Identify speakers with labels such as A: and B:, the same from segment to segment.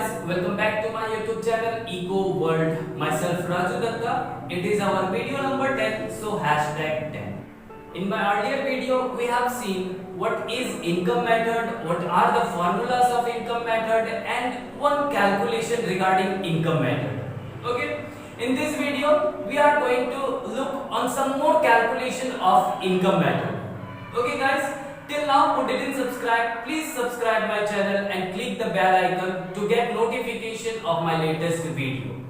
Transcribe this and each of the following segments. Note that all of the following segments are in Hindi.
A: guys, welcome back to my YouTube channel Eco World. Myself Raju Datta. It is our video number 10, so hashtag 10. In my earlier video, we have seen what is income method, what are the formulas of income method, and one calculation regarding income method. Okay. In this video, we are going to look on some more calculation of income method. Okay, guys. Till now, who didn't subscribe, please subscribe my channel and click the bell icon to get notification of my latest video.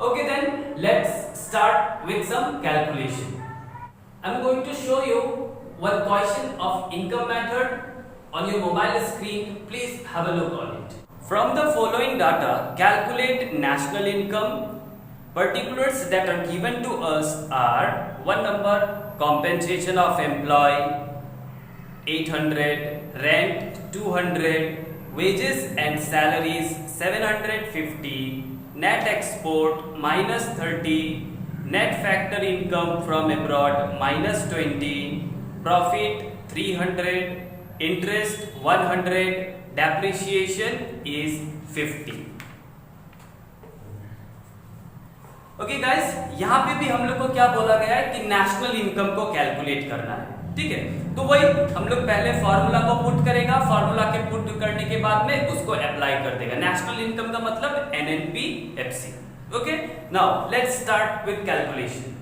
A: Okay then, let's start with some calculation. I'm going to show you one question of income method on your mobile screen. Please have a look on it. From the following data, calculate national income. Particulars that are given to us are one number, compensation of employee 800, rent 200, wages and salaries 750, net export minus 30, net factor income from abroad minus 20, profit 300, interest 100, depreciation is 50. Okay guys, यहाँ पे भी हम लोग को क्या बोला गया है कि नेशनल इनकम को कैलकुलेट करना है. ठीक है, तो वही हम लोग पहले फॉर्मूला को पुट करेगा. फॉर्मूला के पुट करने के बाद में उसको अप्लाई कर देगा. नेशनल इनकम का मतलब NNP-FC. Okay, now let's start with calculation.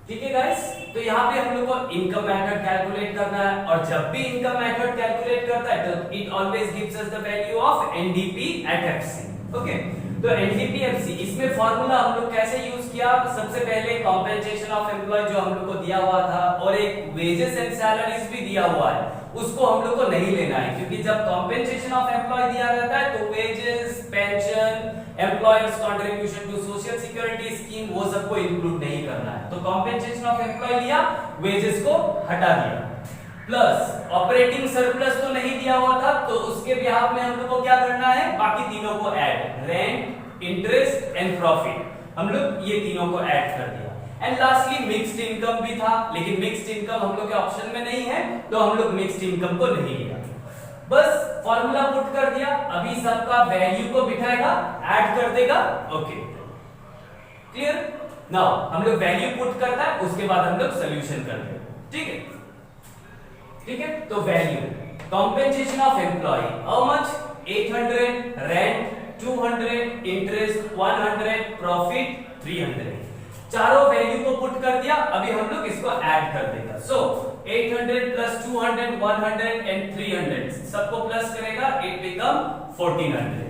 A: ठीक है गाइस, तो यहाँ पे हम लोग को इनकम मेथड कैलकुलेट करना है, और जब भी इनकम मेथड कैलकुलेट करता है तो it always gives us the value of NDP/FC. Okay, तो NDP/FC इसमें फॉर्मूला हम लोग कैसे यूज किया? सबसे पहले कॉम्पेंसेशन ऑफ एम्प्लॉय जो हम लोग को दिया हुआ था, और एक वेजेस एंड सैलरीज भी दिया हुआ है, उसको हम लोग को नहीं लेना है, क्योंकि जब कॉम्पेंसेशन ऑफ एम्प्लॉय दिया रहता है तो wages, pension, employers contribution to social security scheme वो सबको इंक्लूड नहीं करना है. तो कॉम्पेंसेशन ऑफ एम्प्लॉय लिया, वेजेस को हटा दिया, प्लस ऑपरेटिंग सरप्लस तो नहीं दिया हुआ था, तो उसके बिहाफ में हम लोग को क्या करना है? बाकी तीनों को add, rent, interest and profit, हम लोग ये तीनों को ऐड कर दिया. एंड लास्टली मिक्स्ड इनकम भी था, लेकिन मिक्स्ड इनकम हम लोग के ऑप्शन में नहीं है, तो हम लोग मिक्स्ड इनकम को नहीं लिया. बस फॉर्मूला पुट कर दिया. अभी सबका वैल्यू को बिठाएगा, ऐड कर देगा. Okay, clear? नाउ हम लोग वैल्यू पुट करता है, उसके बाद हम लोग सॉल्यूशन करते हैं. ठीक है, ठीक है. तो value compensation of employee how much? 800, rent 200, interest 100, profit 300. चारों वैल्यू को पुट कर दिया. अभी हम लोग इसको ऐड कर देगा. सो 800 प्लस 200, 100 एंड 300 सबको प्लस करेगा, इट बिकम 1400.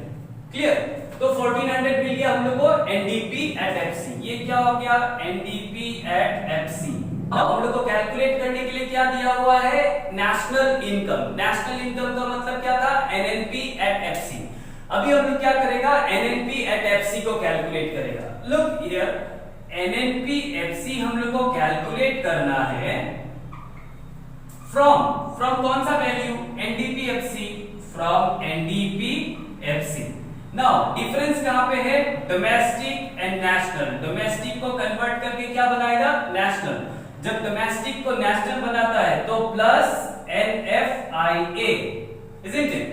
A: क्लियर? तो 1400 मिल गया हम लोग को NDP/FC. ये क्या हो गया? NDP/FC. अब हम लोग को कैलकुलेट करने के लिए क्या दिया हुआ है? National income. नेशनल इनकम का मतलब क्या था? NNP/FC. अभी हम लोग क्या करेगा? NNP/FC को कैलकुलेट करेगा. लुक हियर, NNP/FC हम लोग को कैलकुलेट करना है फ्रॉम कौन सा value? NDP/FC. From NDP/FC. Now difference कहां पे है? Domestic and national. डोमेस्टिक को कन्वर्ट करके क्या बनाएगा? नेशनल. जब डोमेस्टिक को नेशनल बनाता है तो plus NFIA, isn't it?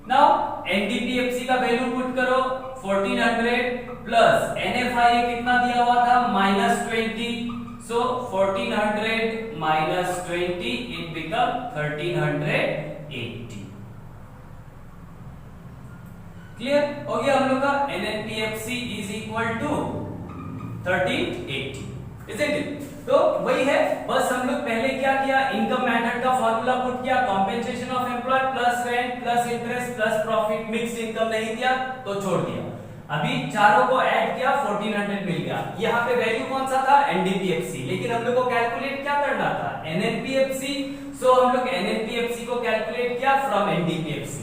A: Now NDP/FC का वैल्यू पुट करो, 1400 प्लस NFIA कितना दिया हुआ था? -20. सो 1400 minus 20 it become 1380. क्लियर हो गया हम लोग का? NNP/FC is equal to 1380, isn't it? तो वही है, बस हम लोग पहले क्या किया? इनकम मेथड का फॉर्मूला पुट किया, compensation of employee plus rent plus interest plus profit. Mixed income नहीं दिया तो छोड़ दिया. अभी चारों को ऐड किया, 1400 मिल गया. यहाँ पे वैल्यू कौन सा था? NDP/FC. लेकिन हम लोग को कैलकुलेट क्या करना था? NNP/FC. सो हम लोग NNP/FC को कैलकुलेट किया फ्रॉम NDP/FC.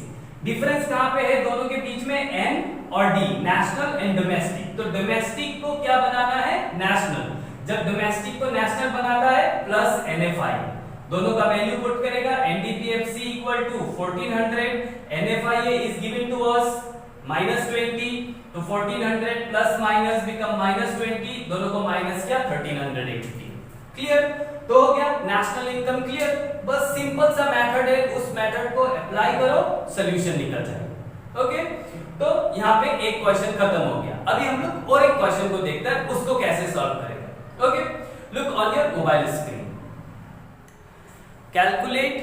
A: डिफरेंस कहां पे है दोनों के बीच में? N और D, नेशनल एंड डोमेस्टिक. तो डोमेस्टिक को क्या बनाना है? नेशनल. जब डोमेस्टिक को नेशनल बनाता है प्लस NFI, दोनों का वैल्यू पुट करेगा. NDP/FC equal to 1400, NFIA is given to us -20, तो 1400 प्लस माइनस बिकम -20, दोनों को माइनस किया 1380. क्लियर? तो हो गया नेशनल इनकम. क्लियर? बस सिंपल सा मेथड है, उस मेथड को अप्लाई करो, सॉल्यूशन निकल जाएगा. ओके, तो यहाँ पे एक क्वेश्चन खत्म हो गया। अभी हम लोग और एक क्वेश्चन को देखते हैं, उसको कैसे सॉल्व करेंगे। Okay, look on your mobile screen, calculate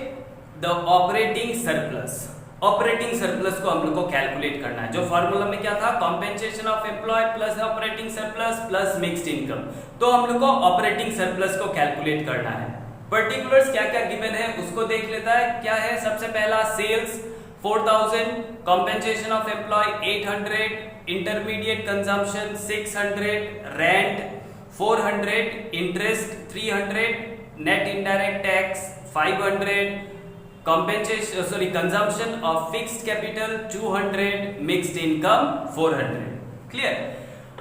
A: the operating surplus. Operating surplus को हम लोग को कैलकुलेट करना है। जो फॉर्मूला में क्या था, compensation of employee plus operating surplus plus mixed income. तो हम लोग को ऑपरेटिंग सरप्लस को कैलकुलेट करना है। पर्टिकुलर्स क्या क्या गिवन है उसको देख लेता है। क्या है, सबसे पहला sales 4000, compensation of employee 800, intermediate consumption 600, rent 400, interest 300, net indirect tax 500, consumption of fixed capital 200, mixed income 400। Clear.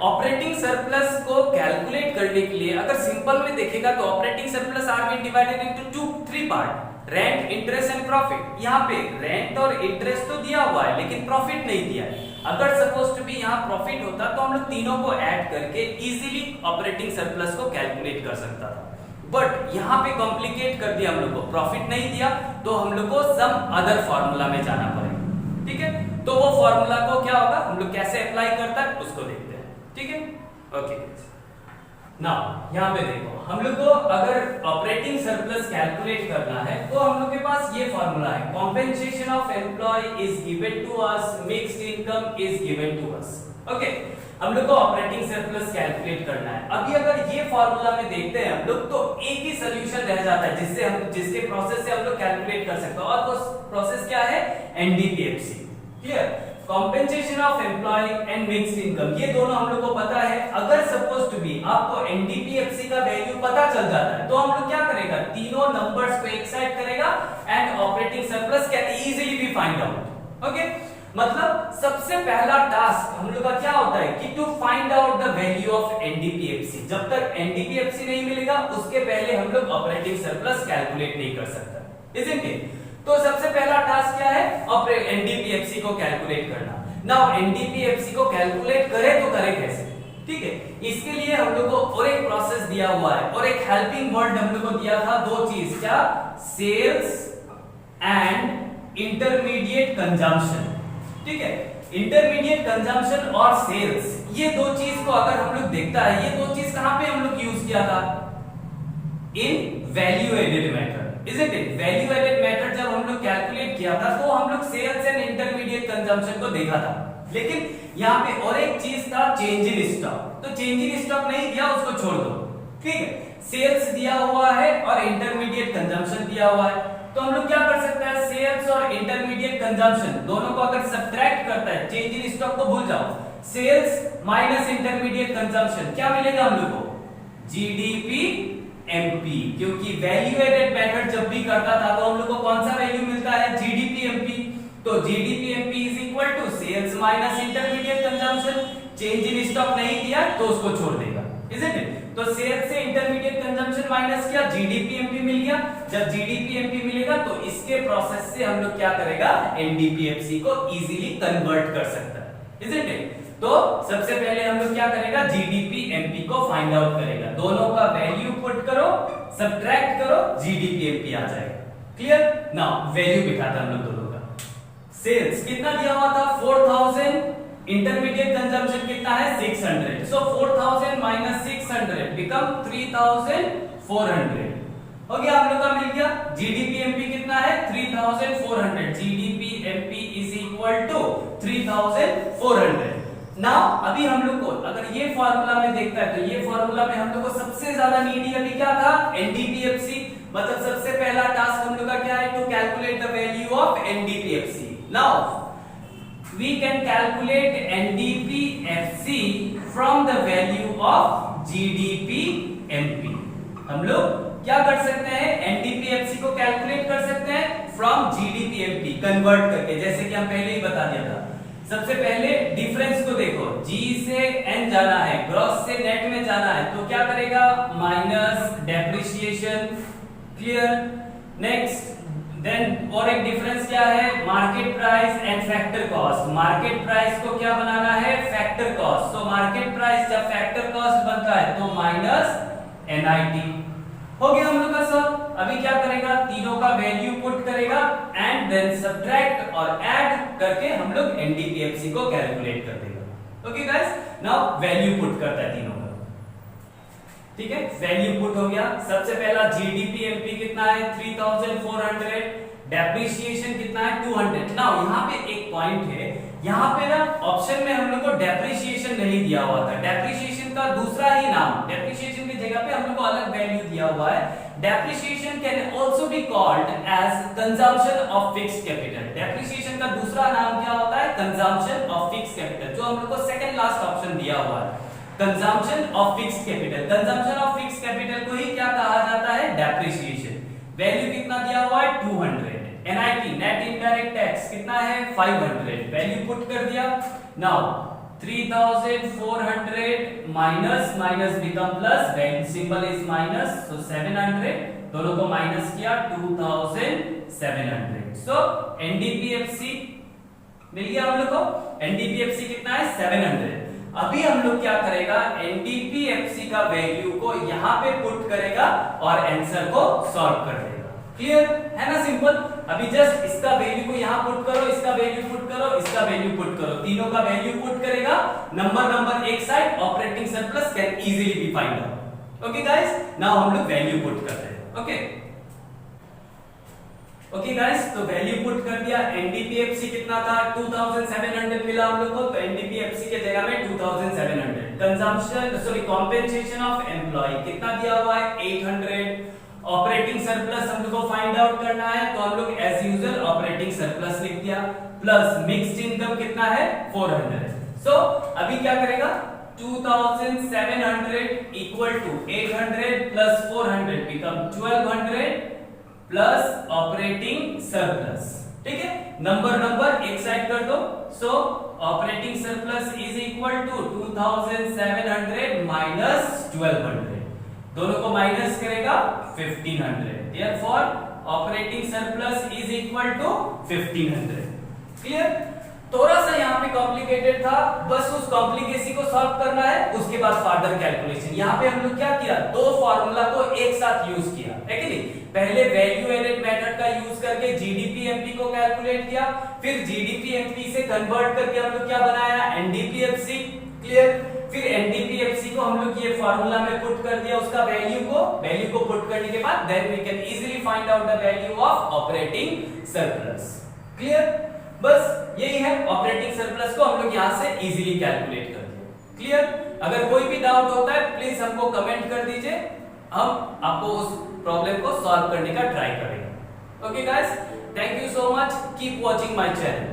A: Operating surplus को कैलकुलेट करने के लिए अगर सिंपल में देखेगा तो operating surplus are been divided into three part, rent, interest and profit. यहाँ पे रेंट और इंटरेस्ट तो दिया हुआ है लेकिन प्रॉफिट नहीं दिया है। अगर सपोज टू बी यहाँ प्रॉफिट होता तो हम लोग तीनों को ऐड करके इजीली ऑपरेटिंग सरप्लस को कैलकुलेट कर सकता था, बट यहाँ पे कॉम्प्लिकेट कर दिया हम लोग को, प्रॉफिट नहीं दिया तो हम लोग को सम अदर फॉर्मूला में जाना पड़ेगा। ठीक है, तो वो फॉर्मूला को क्या होगा, हम लोग कैसे अप्लाई करता है उसको देखते हैं। ठीक है, ओके। नाउ यहाँ पे देखो, हम लोग को अगर ऑपरेटिंग सरप्लस कैलकुलेट करना है तो हम लोग के पास ये फॉर्मूला है, compensation of employee is given to us, mixed income is given to us. Okay, हम लोग को ऑपरेटिंग सरप्लस कैलकुलेट करना है। अभी अगर ये फॉर्मूला में देखते हैं हम लोग तो एक ही सॉल्यूशन रह जाता है जिसके प्रोसेस से हम लोग कैलकुलेट कर सकते हैं, और वो प्रोसेस क्या है, NDPFC. Clear, compensation of employ and mixed income, ये दोनों हम लोग को पता है। अगर सपोज टू बी आपको एनडीपीएफसी का वैल्यू पता चल जाता है तो हम लोग क्या करेगा, तीनों नंबर्स को एक साइड करेगा and operating surplus can easily B find out. Okay, मतलब सबसे पहला टास्क हम लोग का क्या होता है कि to find out the value of NDPFC. जब तक एनडीपीएफसी नहीं मिलेगा उसके पहले हम लोग ऑपरेटिंग सरप्लस कैलकुलेट नहीं कर सकता, इजंट इट? तो सबसे पहला टास्क क्या है, एनडीपीएफसी को कैलकुलेट करना। नाउ एनडीपीएफसी को कैलकुलेट करें तो करें कैसे? ठीक है, इसके लिए हम लोग को और एक प्रोसेस दिया हुआ है और एक हेल्पिंग वर्ड हम लोग को दिया था, दो चीज, क्या, सेल्स एंड इंटरमीडिएट कंजम्पशन। ठीक है, इंटरमीडिएट कंजम्पशन और सेल्स, ये दो चीज को अगर हम लोग देखता है, ये दो चीज कहां पे हम लोग यूज किया था, in value added method, isn't it? Value added method जब हम लोग कैलकुलेट किया था तो हम लोग सेल्स एंड इंटरमीडिएट कंजम्पशन को देखा था, लेकिन यहाँ पे और एक चीज था, चेंज इन स्टॉक। तो चेंज इन स्टॉक नहीं दिया, उसको छोड़ दो। ठीक है, सेल्स दिया हुआ है और इंटरमीडिएट कंजम्पशन दिया हुआ है, तो हम लोग क्या कर सकते हैं, सेल्स और इंटरमीडिएट कंजम्पशन दोनों को अगर सब्ट्रैक्ट करता है, चेंज इन स्टॉक को भूल जाओ, सेल्स माइनस इंटरमीडिएट कंजम्पशन, क्या मिलेगा हम लोग को, जीडीपी एमपी। क्योंकि वैल्यू एडेड मेथड जब भी करता था तो हम लोग को कौन सा वैल्यू मिलता है, जीडीपी एमपी। तो GDP MP is equal to sales minus intermediate consumption. Change in stock नहीं दिया तो उसको छोड़ देगा, इजंट इट? तो सेल्स से इंटरमीडिएट कंजम्पशन माइनस किया, जीडीपी एमपी मिल गया। जब जीडीपी एमपी मिलेगा तो इसके प्रोसेस से हम लोग क्या करेगा, एनडीपीएफसी को इजीली कन्वर्ट कर सकता है, इजंट इट? तो सबसे पहले हम लोग क्या करेगा, जीडीपी एमपी को फाइंड आउट करेगा, दोनों का वैल्यू पुट करो, सब्ट्रैक्ट करो, जीडीपी एमपी आ जाएगा। क्लियर? नाउ वैल्यू बिठाता हम लोग दोनों का। सेल्स कितना दिया हुआ था, 4000, इंटरमीडिएट कंजम्पशन कितना है, 600। सो 4000 माइनस 600 बिकम 3400। हो गया, हम लोग का मिल गया। जीडीपी एमपी कितना है, 3400। GDP MP is equal to 3400। Now अभी हम लोग को अगर ये फॉर्मूला में देखता है तो ये फॉर्मूला में हम लोग को सबसे ज्यादा नीड अभी क्या था, एनडीपीएफसी। मतलब सबसे पहला टास्क हम लोग का क्या है, to calculate the value of NDPFC. Now we can calculate NDPFC from the value of GDP-MP। हम लोग क्या कर सकते हैं, NDPFC को कैलकुलेट कर सकते हैं from GDP-MP कन्वर्ट करके, जैसे कि हम पहले ही बता दिया था। सबसे पहले डिफरेंस को देखो, G से N जाना है, ग्रॉस से नेट में जाना है, तो क्या करेगा, minus depreciation. Clear? Next then और एक डिफरेंस क्या है, market price and factor cost. Market price को क्या बनाना है, फैक्टर कॉस्ट। तो मार्केट प्राइस जब फैक्टर कॉस्ट बनता है तो माइनस एनआईटी। हो गया हम लोग का सब। अभी क्या करेगा, तीनों का वैल्यू पुट करेगा एंड देन सब्ट्रैक्ट और ऐड करके हम लोग एनडीपीएफसी को कैलकुलेट कर देगा। Okay guys, now value put करता है तीनों का। ठीक है, वैल्यू पुट हो गया। सबसे पहला जीडीपी एमपी कितना है 3400, डेप्रिसिएशन कितना है 200। नाउ यहाँ पे एक पॉइंट है, यहाँ पे ना ऑप्शन में हम लोग को डेप्रिसिएशन नहीं दिया हुआ था, डेप्रिसिएशन का दूसरा ही नाम, डेप्रिसिएशन की जगह पे हम लोग को अलग वैल्यू दिया हुआ है। Depreciation can also be called as consumption of fixed capital. Depreciation का दूसरा नाम क्या होता है, कंजम्पशन ऑफ फिक्स्ड कैपिटल, जो हम लोग को सेकंड लास्ट ऑप्शन दिया हुआ है, consumption of fixed capital. Consumption of fixed capital को ही क्या कहा जाता है, डेप्रिसिएशन। वैल्यू कितना दिया हुआ है 200। एनआईटी नेट इनडायरेक्ट टैक्स कितना है 500, वैल्यू पुट कर दिया। Now 3400 minus minus become plus, value symbol is minus, so 700, दोनों को माइनस किया 2700। सो एनडीपीएफसी मिल गया हम लोग को। एनडीपीएफसी कितना है 700। अभी हम लोग क्या करेगा, एनडीपीएफसी का वैल्यू को यहां पे पुट करेगा और आंसर को सॉल्व कर देगा। क्लियर है ना, सिंपल। अभी जस्ट इसका वैल्यू को यहां पुट करो, इसका वैल्यू पुट करो, इसका वैल्यू पुट करो, तीनों का वैल्यू पुट करेगा, नंबर एक side, operating surplus can easily B find out. Okay guys, now हम लोग वैल्यू पुट करते हैं। ओके गाइस, तो वैल्यू पुट कर दिया। एनडीपीएफसी कितना था 2700 मिला हम लोग को, तो एनडीपीएफसी के जगह में 2700। Consumption sorry compensation of employee कितना दिया हुआ है 800। ऑपरेटिंग सरप्लस हम लोग को फाइंड आउट करना है, तो हम लोग एज यूजुअल ऑपरेटिंग सरप्लस लिख दिया, प्लस मिक्स्ड इनकम कितना है 400। सो अभी क्या करेगा, 2700 equal to 800 plus 400 become 1200 plus operating surplus. ठीक है, नंबर एक साइड कर दो। So operating surplus is equal to 2700 minus 1200, दोनों को माइनस करेगा 1500। Therefore operating surplus is equal to 1500। Clear, थोड़ा सा यहाँ पे कॉम्प्लिकेटेड था, बस उस कॉम्प्लिकेसी को सॉल्व करना है, उसके बाद फर्दर कैलकुलेशन। यहाँ पे हम लोग क्या किया, दो फार्मूला को एक साथ यूज किया है कि नहीं। पहले वैल्यू एडेड मेथड का यूज करके जीडीपी एमपी को कैलकुलेट किया, फिर जीडीपी एमपी से कन्वर्ट करके हम लोग क्या बनाया, एनडीपीएफसी। क्लियर, फिर एनडीपीएफसी को हम लोग ये फार्मूला में पुट कर दिया, उसका वैल्यू को पुट करने के बाद then we can easily find out the value of operating surplus. Clear, बस यही है, ऑपरेटिंग सरप्लस को हम लोग यहां से इजीली कैलकुलेट कर दिया। क्लियर, अगर कोई भी डाउट होता है प्लीज हमको कमेंट कर दीजिए, हम आपको उस प्रॉब्लम को सॉल्व करने का ट्राई करेंगे। Okay guys, thank you so much, keep watching my channel.